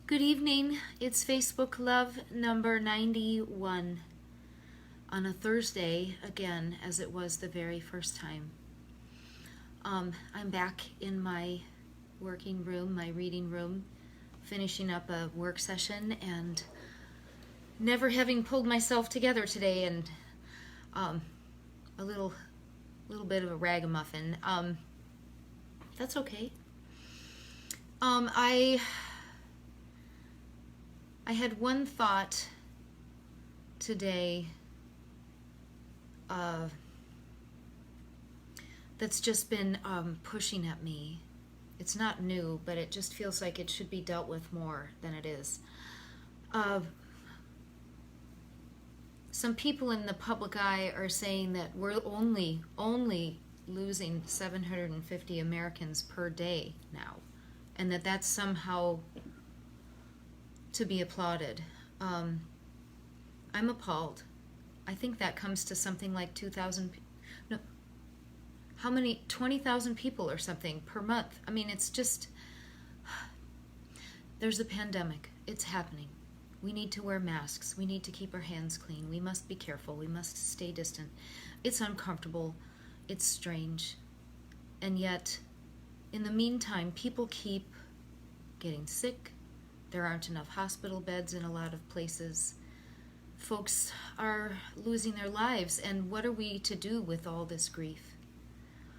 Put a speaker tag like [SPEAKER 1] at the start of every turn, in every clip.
[SPEAKER 1] Good evening. It's Facebook Love number 91 on a Thursday, again, as it was the very first time. I'm back in my working room, my reading room, finishing up a work session and never having pulled myself together today, and a little bit of a ragamuffin. That's okay. I had one thought today that's just been pushing at me. It's not new, but it just feels like it should be dealt with more than it is. Some people in the public eye are saying that we're only losing 750 Americans per day now, and that's somehow to be applauded. I'm appalled. I think that comes to something like 2,000. No, how many? 20,000 people or something per month. I mean, it's just, there's a pandemic. It's happening. We need to wear masks. We need to keep our hands clean. We must be careful. We must stay distant. It's uncomfortable. It's strange. And yet, in the meantime, people keep getting sick. There aren't enough hospital beds in a lot of places. Folks are losing their lives, and what are we to do with all this grief?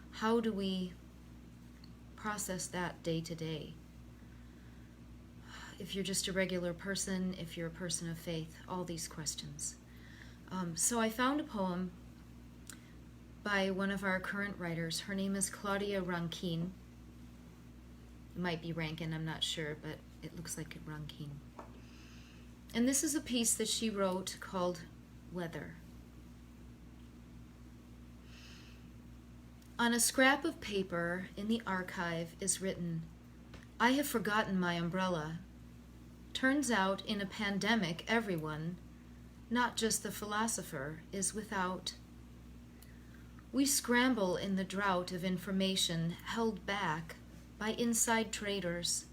[SPEAKER 1] How do we process that day to day? If you're just a regular person, if you're a person of faith, all these questions. So I found a poem by one of our current writers. Her name is Claudia Rankine. It might be Rankine, I'm not sure, but it looks like a Rankine. And this is a piece that she wrote called Weather. On a scrap of paper in the archive is written, "I have forgotten my umbrella. Turns out in a pandemic everyone, not just the philosopher, is without. We scramble in the drought of information held back by inside traders,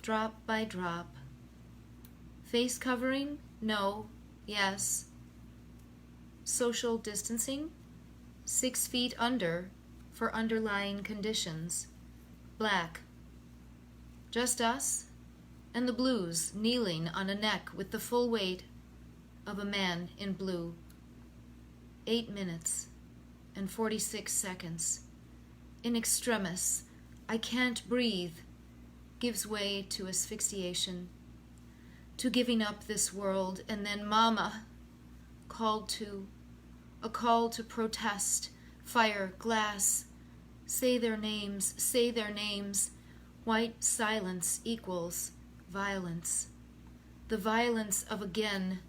[SPEAKER 1] drop by drop. Face covering? No. Yes. Social distancing? 6 feet under for underlying conditions. Black. Just us and the blues kneeling on a neck with the full weight of a man in blue. 8 minutes and 46 seconds. In extremis, I can't breathe, gives way to asphyxiation, to giving up this world, and then Mama, a call to protest, fire, glass, say their names, white silence equals violence. The violence of again,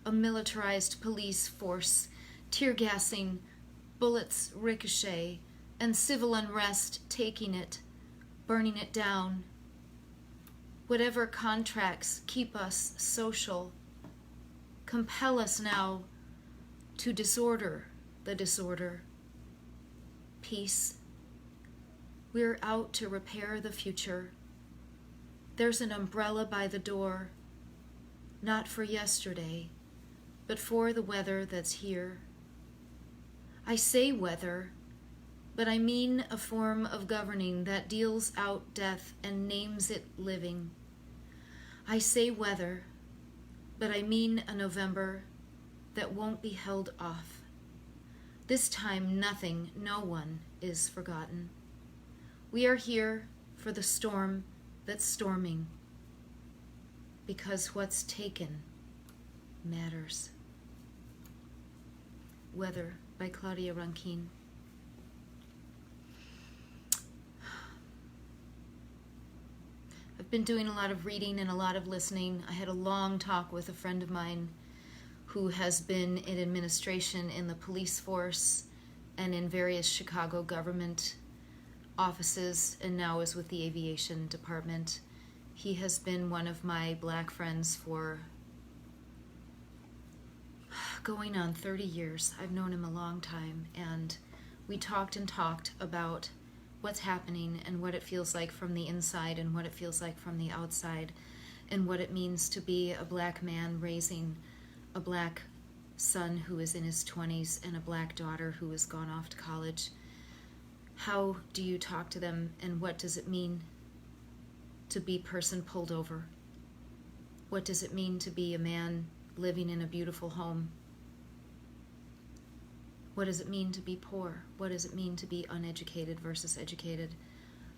[SPEAKER 1] a militarized police force, tear gassing, bullets ricochet, and civil unrest taking it, burning it down. Whatever contracts keep us social, compel us now to disorder the disorder. Peace. We're out to repair the future. There's an umbrella by the door, not for yesterday, but for the weather that's here. I say weather, but I mean a form of governing that deals out death and names it living. I say weather, but I mean a November that won't be held off. This time nothing, no one is forgotten. We are here for the storm that's storming, because what's taken matters. Weather by Claudia Rankine. I've been doing a lot of reading and a lot of listening. I had a long talk with a friend of mine who has been in administration in the police force and in various Chicago government offices, and now is with the aviation department. He has been one of my black friends for going on 30 years. I've known him a long time, and we talked and talked about what's happening and what it feels like from the inside and what it feels like from the outside. and what it means to be a black man raising a black son who is in his 20s and a black daughter who has gone off to college. How do you talk to them, and what does it mean to be person pulled over? What does it mean to be a man living in a beautiful home? What does it mean to be poor? What does it mean to be uneducated versus educated?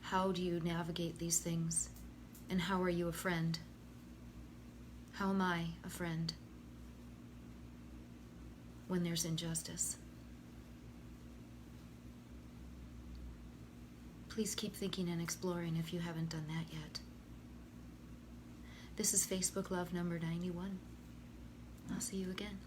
[SPEAKER 1] How do you navigate these things? And how are you a friend? How am I a friend when there's injustice? Please keep thinking and exploring if you haven't done that yet. This is Facebook Love number 91. I'll see you again.